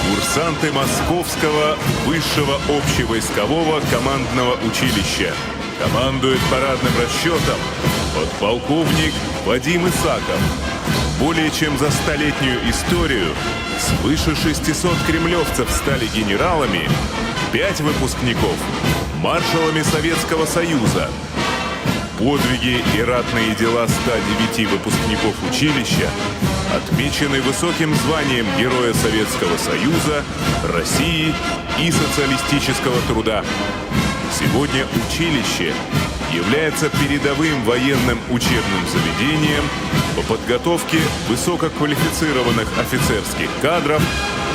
курсанты Московского высшего общевойскового командного училища. Командует парадным расчетом подполковник Вадим Исаков. Более чем за столетнюю историю свыше 600 кремлевцев стали генералами, 5 выпускников – маршалами Советского Союза. Подвиги и ратные дела 109 выпускников училища отмечены высоким званием Героя Советского Союза, России и социалистического труда. Сегодня училище является передовым военным учебным заведением по подготовке высококвалифицированных офицерских кадров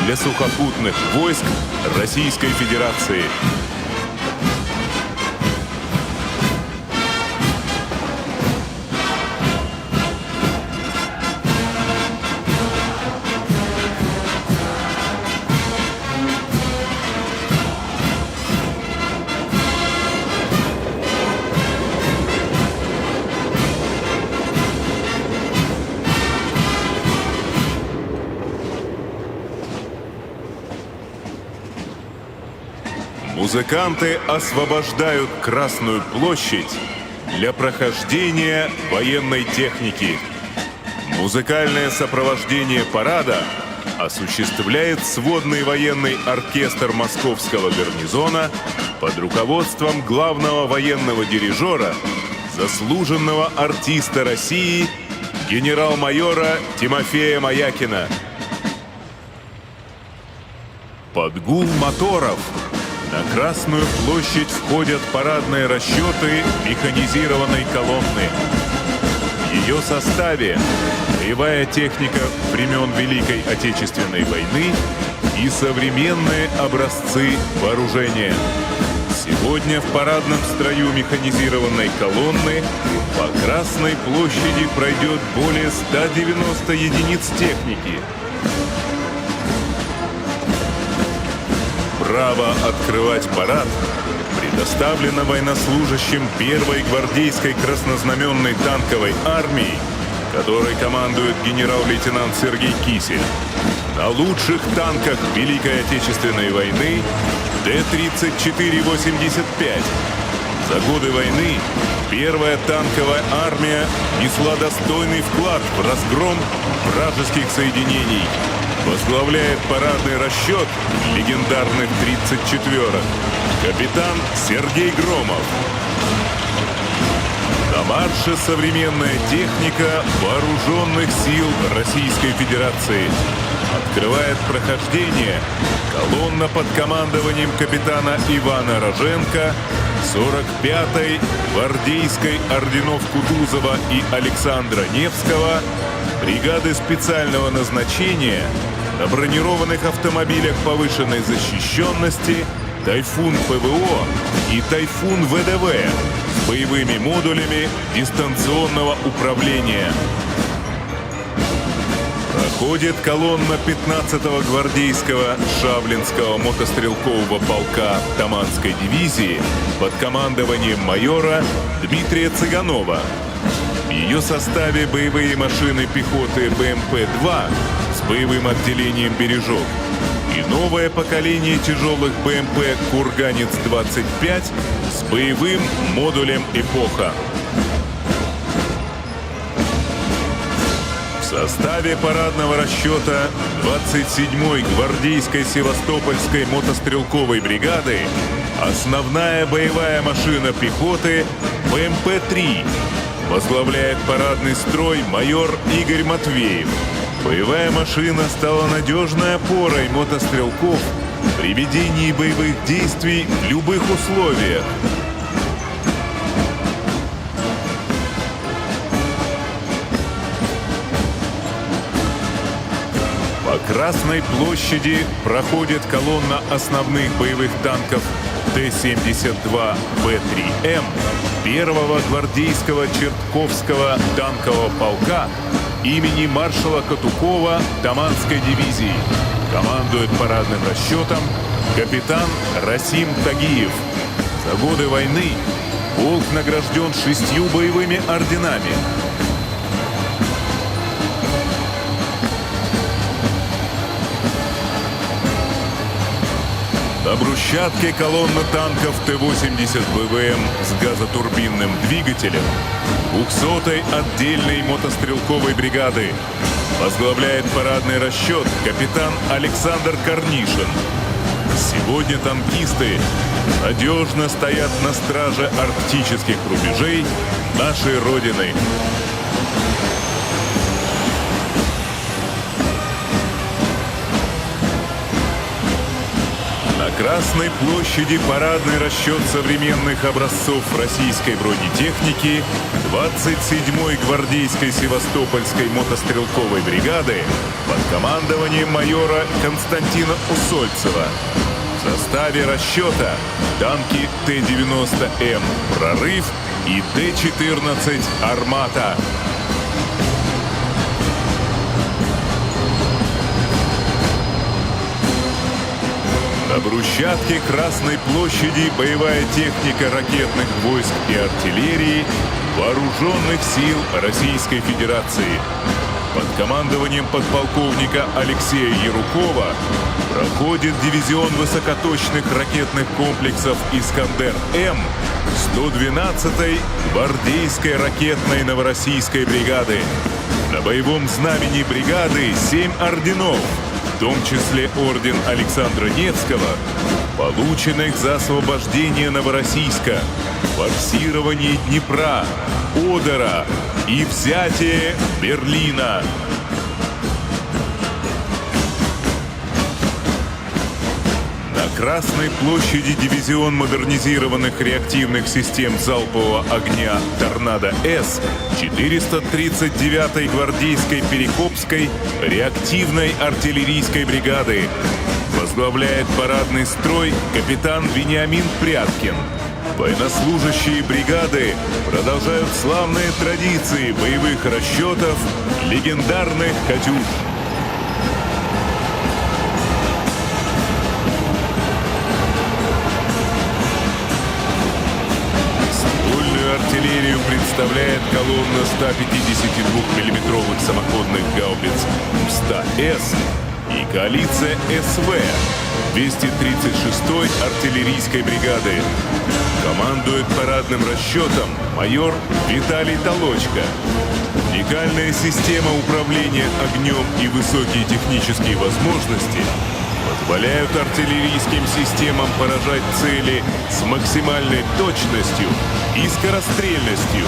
для сухопутных войск Российской Федерации. Музыканты освобождают Красную площадь для прохождения военной техники. Музыкальное сопровождение парада осуществляет сводный военный оркестр Московского гарнизона под руководством главного военного дирижера, заслуженного артиста России, генерал-майора Тимофея Маякина. Под гул моторов на Красную площадь входят парадные расчеты механизированной колонны. В ее составе боевая техника времен Великой Отечественной войны и современные образцы вооружения. Сегодня в парадном строю механизированной колонны по Красной площади пройдет более 190 единиц техники. Право открывать парад предоставлено военнослужащим первой гвардейской краснознаменной танковой армии, которой командует генерал-лейтенант Сергей Кисель. На лучших танках Великой Отечественной войны Т-34-85. За годы войны первая танковая армия несла достойный вклад в разгром вражеских соединений. Возглавляет парадный расчет легендарных 34-ок капитан Сергей Громов. На марше современная техника вооруженных сил Российской Федерации. Открывает прохождение колонна под командованием капитана Ивана Роженко 45-й гвардейской орденов Кутузова и Александра Невского бригады специального назначения на бронированных автомобилях повышенной защищенности «Тайфун ПВО» и «Тайфун ВДВ» с боевыми модулями дистанционного управления. Проходит колонна 15-го гвардейского Шавлинского мотострелкового полка Таманской дивизии под командованием майора Дмитрия Цыганова. В ее составе боевые машины пехоты БМП-2 с боевым отделением «Бережок» и новое поколение тяжелых БМП «Курганец-25» с боевым модулем «Эпоха». В составе парадного расчета 27-й гвардейской Севастопольской мотострелковой бригады основная боевая машина пехоты БМП-3. Возглавляет парадный строй майор Игорь Матвеев. Боевая машина стала надежной опорой мотострелков при ведении боевых действий в любых условиях. По Красной площади проходит колонна основных боевых танков Т-72Б3М первого гвардейского Чертковского танкового полка имени маршала Катукова Таманской дивизии. Командует парадным расчетом капитан Расим Тагиев. За годы войны полк награжден 6 боевыми орденами. На брусчатке колонна танков Т-80 БВМ с газотурбинным двигателем 200-й отдельной мотострелковой бригады. Возглавляет парадный расчет капитан Александр Корнишин. Сегодня танкисты надежно стоят на страже арктических рубежей нашей Родины. На Красной площади парадный расчет современных образцов российской бронетехники 27-й гвардейской Севастопольской мотострелковой бригады под командованием майора Константина Усольцева. В составе расчета танки Т-90М «Прорыв» и Т-14 «Армата». На брусчатке Красной площади боевая техника ракетных войск и артиллерии Вооруженных сил Российской Федерации. под командованием подполковника Алексея Ярукова проходит дивизион высокоточных ракетных комплексов «Искандер-М» 112-й гвардейской ракетной Новороссийской бригады. На боевом знамени бригады 7 орденов, в том числе орден Александра Невского, полученных за освобождение Новороссийска, форсирование Днепра, Одера и взятие Берлина. На Красной площади дивизион модернизированных реактивных систем залпового огня «Торнадо-С» 439-й гвардейской Перекопской реактивной артиллерийской бригады. Возглавляет парадный строй капитан Вениамин Пряткин. Военнослужащие бригады продолжают славные традиции боевых расчетов легендарных «Катюш». Ствольную артиллерию представляет колонна 152-мм самоходных гаубиц МСТА-С и коалиция СВ 236-й артиллерийской бригады. Командует парадным расчетом майор Виталий Толочко. Уникальная система управления огнем и высокие технические возможности позволяют артиллерийским системам поражать цели с максимальной точностью и скорострельностью.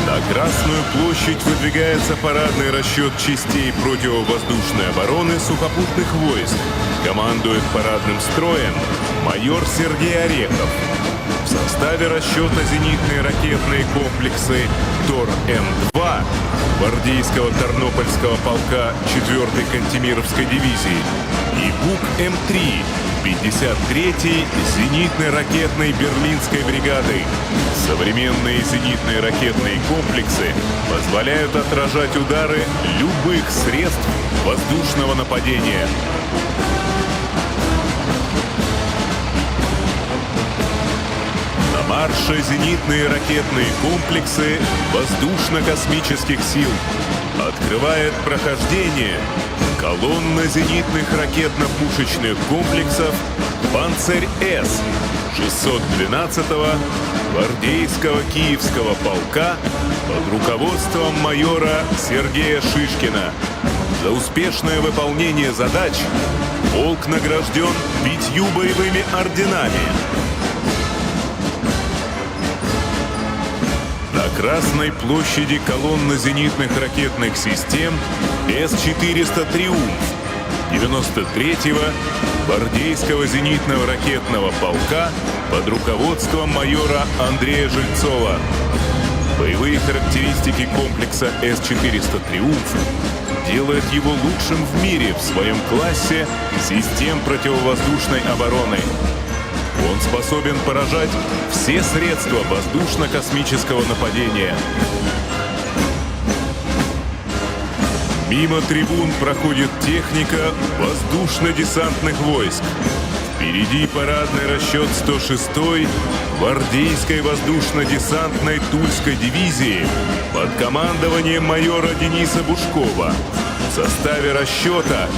На Красную площадь выдвигается парадный расчет частей противовоздушной обороны сухопутных войск. Командует парадным строем майор Сергей Орехов. В составе расчета зенитные ракетные комплексы ТОР-М2 гвардейского Тернопольского полка 4-й Кантемировской дивизии и БУК-М3 53-й зенитной ракетной Берлинской бригады. Современные зенитные ракетные комплексы позволяют отражать удары любых средств воздушного нападения. На марше зенитные ракетные комплексы воздушно-космических сил. Открывает прохождение колонна зенитных ракетно-пушечных комплексов «Панцирь-С» 612-го гвардейского Киевского полка под руководством майора Сергея Шишкина. За успешное выполнение задач полк награжден 5 боевыми орденами. На Красной площади колонна зенитных ракетных систем С-400 «Триумф» 93-го гвардейского зенитного ракетного полка под руководством майора Андрея Жильцова. Боевые характеристики комплекса С-400 «Триумф» делают его лучшим в мире в своем классе систем противовоздушной обороны. Он способен поражать все средства воздушно-космического нападения. Мимо трибун проходит техника воздушно-десантных войск. Впереди парадный расчет 106-й гвардейской воздушно-десантной Тульской дивизии под командованием майора Дениса Бушкова. В составе расчета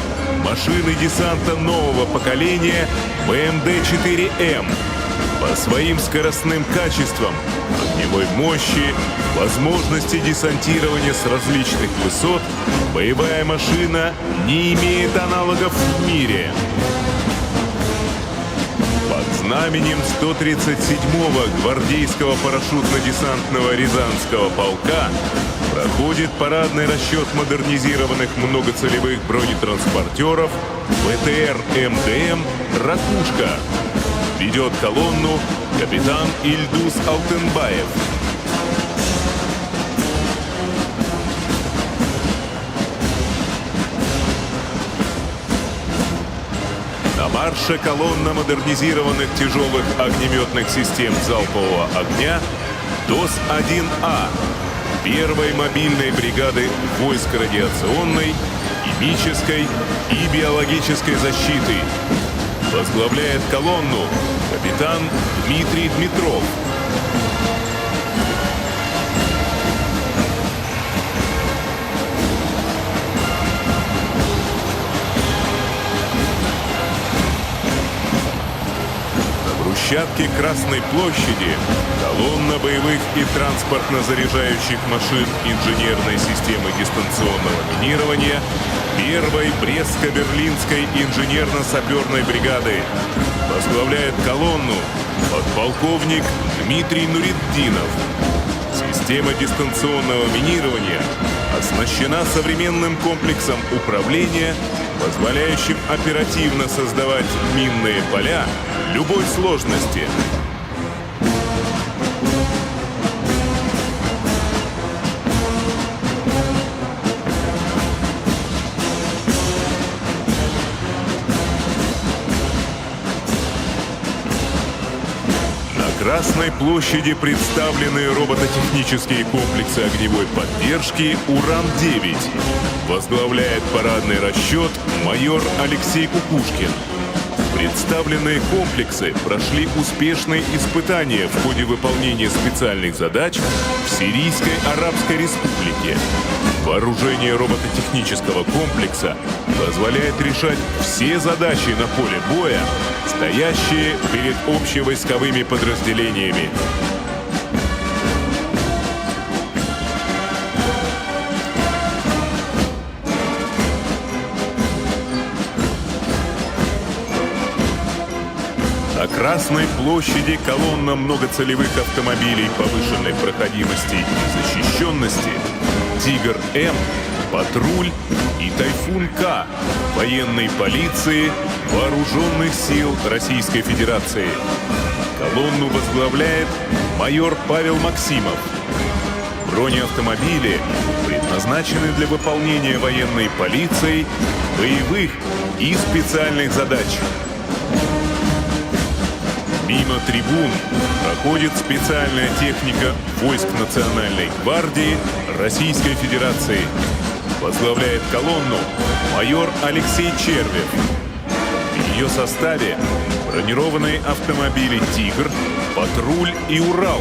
машины десанта нового поколения БМД-4М. По своим скоростным качествам, огневой мощи, возможности десантирования с различных высот, боевая машина не имеет аналогов в мире. Под знаменем 137-го гвардейского парашютно-десантного Рязанского полка проходит парадный расчет модернизированных многоцелевых бронетранспортеров БТР-МДМ «Ракушка». Ведет колонну капитан Ильдус Алтынбаев. На марше колонна модернизированных тяжелых огнеметных систем залпового огня ДОС-1А первой мобильной бригады войск радиационной и химической и биологической защиты. Возглавляет колонну капитан Дмитрий Дмитров. На брусчатке Красной площади колонна боевых и транспортно-заряжающих машин инженерной системы дистанционного минирования первой Брестско-Берлинской инженерно-саперной бригады. Возглавляет колонну подполковник Дмитрий Нуритдинов. Система дистанционного минирования оснащена современным комплексом управления, позволяющим оперативно создавать минные поля любой сложности. На Красной площади представлены робототехнические комплексы огневой поддержки «Уран-9». Возглавляет парадный расчет майор Алексей Кукушкин. Представленные комплексы прошли успешные испытания в ходе выполнения специальных задач в Сирийской Арабской Республике. Вооружение робототехнического комплекса позволяет решать все задачи на поле боя, стоящие перед общевойсковыми подразделениями. На Красной площади колонна многоцелевых автомобилей повышенной проходимости и защищенности «Тигр-М», «Патруль» и «Тайфун-К» военной полиции Вооруженных сил Российской Федерации. Колонну возглавляет майор Павел Максимов. Бронеавтомобили предназначены для выполнения военной полицией боевых и специальных задач. Мимо трибун проходит специальная техника войск Национальной гвардии Российской Федерации. Возглавляет колонну майор Алексей Червев. В ее составе бронированные автомобили «Тигр», «Патруль» и «Урал»,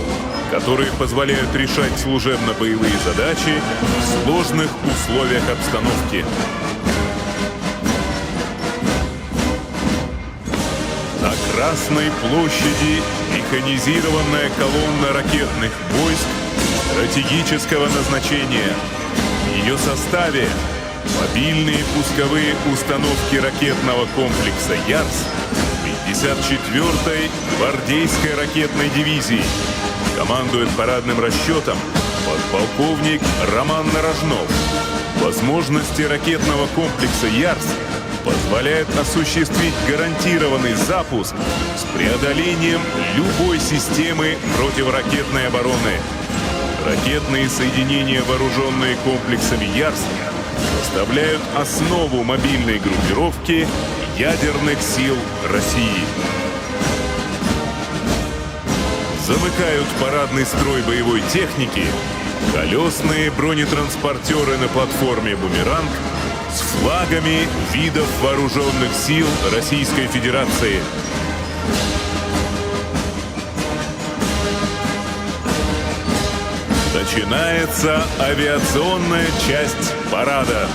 которые позволяют решать служебно-боевые задачи в сложных условиях обстановки. На Красной площади механизированная колонна ракетных войск стратегического назначения. В ее составе мобильные пусковые установки ракетного комплекса «Ярс» 54-й гвардейской ракетной дивизии. Командует парадным расчетом подполковник Роман Нарожнов. Возможности ракетного комплекса «Ярс» позволяют осуществить гарантированный запуск с преодолением любой системы противоракетной обороны. Ракетные соединения, вооруженные комплексами «Ярс», составляют основу мобильной группировки ядерных сил России. Замыкают парадный строй боевой техники колесные бронетранспортеры на платформе «Бумеранг» с флагами видов вооруженных сил Российской Федерации. Начинается авиационная часть парада.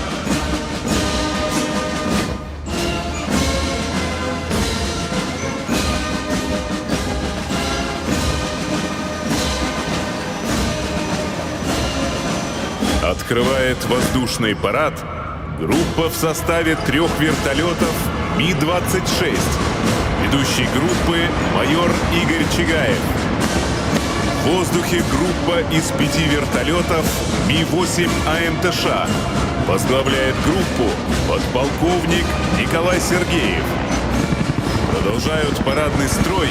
Открывает воздушный парад группа в составе 3 вертолетов Ми-26. Ведущий группы майор Игорь Чигаев. В воздухе группа из 5 вертолетов Ми-8 АМТШ. Возглавляет группу подполковник Николай Сергеев. Продолжают парадный строй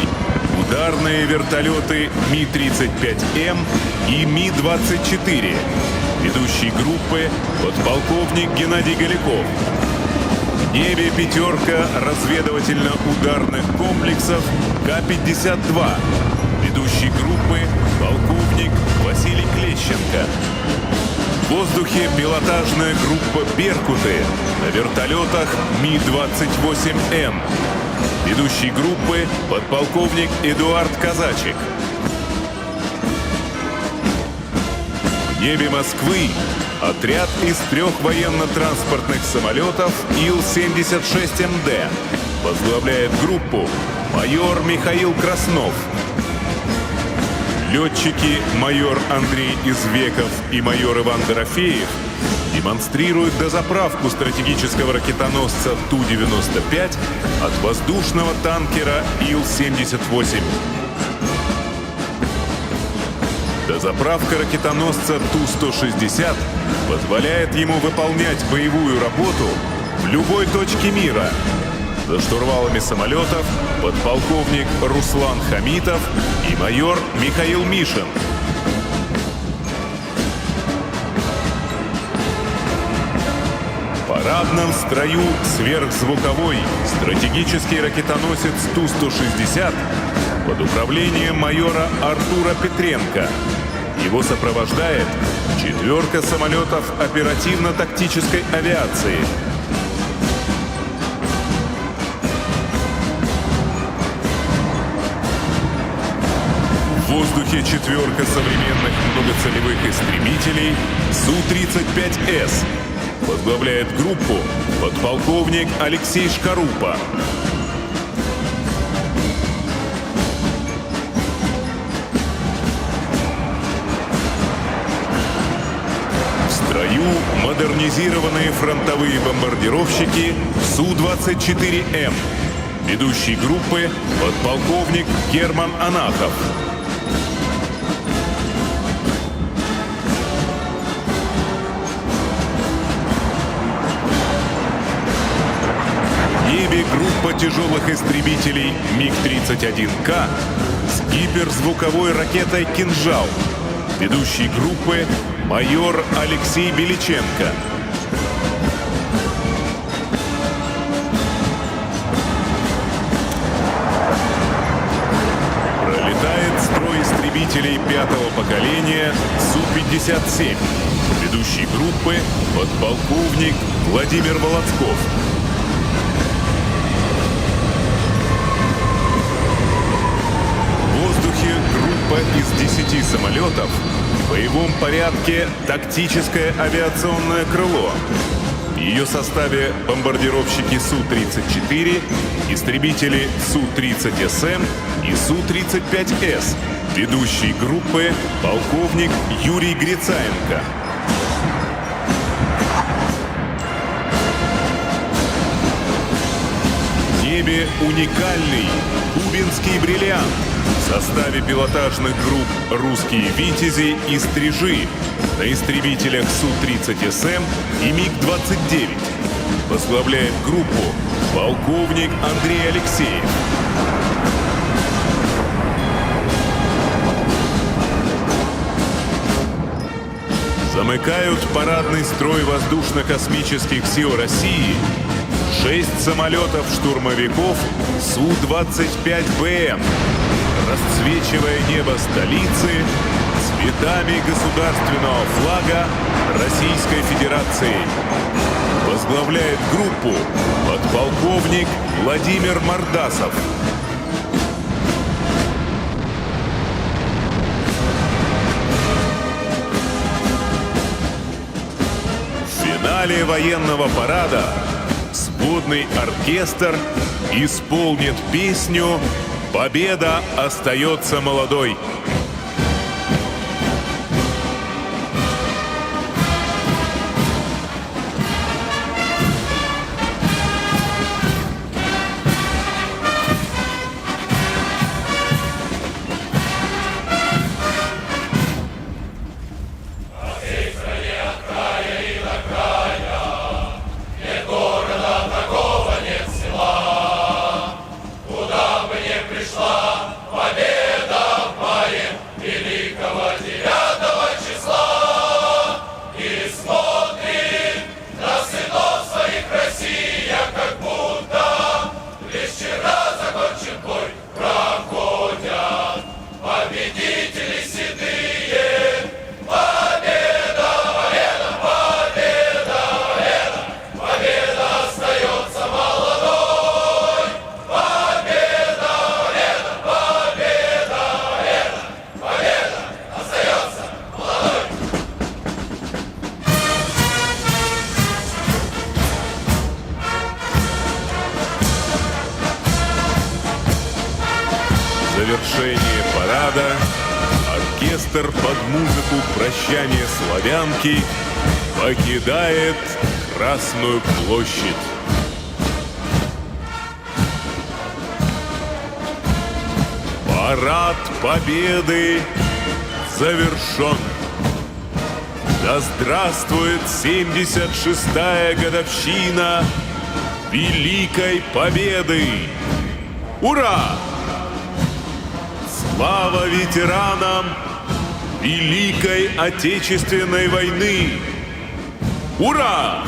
ударные вертолеты Ми-35М и Ми-24. Ведущий группы подполковник Геннадий Голяков. В небе 5 разведывательно-ударных комплексов К-52. Ведущий группы полковник Василий Клещенко. В воздухе пилотажная группа «Беркуты» на вертолетах Ми-28М. Ведущий группы — подполковник Эдуард Казачик. В небе Москвы отряд из 3 военно-транспортных самолетов Ил-76МД. Возглавляет группу майор Михаил Краснов. Летчики майор Андрей Извеков и майор Иван Дорофеев демонстрируют дозаправку стратегического ракетоносца Ту-95 от воздушного танкера Ил-78. Дозаправка ракетоносца Ту-160 позволяет ему выполнять боевую работу в любой точке мира. За штурвалами самолетов подполковник Руслан Хамитов и майор Михаил Мишин. В парадном строю сверхзвуковой стратегический ракетоносец Ту-160 под управлением майора Артура Петренко. Его сопровождает 4 самолетов оперативно-тактической авиации. В воздухе 4 современных многоцелевых истребителей Су-35С. Возглавляет группу подполковник Алексей Шкарупа. В строю модернизированные фронтовые бомбардировщики Су-24М. Ведущий группы подполковник Герман Анахов. В небе группа тяжелых истребителей МиГ-31К с гиперзвуковой ракетой «Кинжал». Ведущий группы майор Алексей Беличенко. Пролетает строй истребителей 5-го поколения Су-57. Ведущий группы подполковник Владимир Володсков. В воздухе группа из 10 самолетов в боевом порядке тактическое авиационное крыло. В ее составе бомбардировщики Су-34, истребители Су-30СМ и Су-35С. Ведущий группы полковник Юрий Грицаенко. В небе уникальный кубинский бриллиант в составе пилотажных групп «Русские Витязи» и «Стрижи» на истребителях Су-30СМ и МиГ-29. Возглавляет группу полковник Андрей Алексеев. Замыкают парадный строй воздушно-космических сил России 6 самолетов-штурмовиков Су-25БМ, расцвечивая небо столицы цветами государственного флага Российской Федерации. Возглавляет группу подполковник Владимир Мордасов. В финале военного парада сводный оркестр исполнит песню «Победа остается молодой». Пришла победа в мае. завершение парада оркестр под музыку «Прощание славянки» покидает Красную площадь. Парад Победы завершен. Да здравствует 76-я годовщина Великой Победы! Ура! Слава ветеранам Великой Отечественной войны! Ура!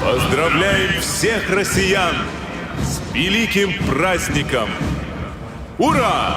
Поздравляем всех россиян с великим праздником! Ура!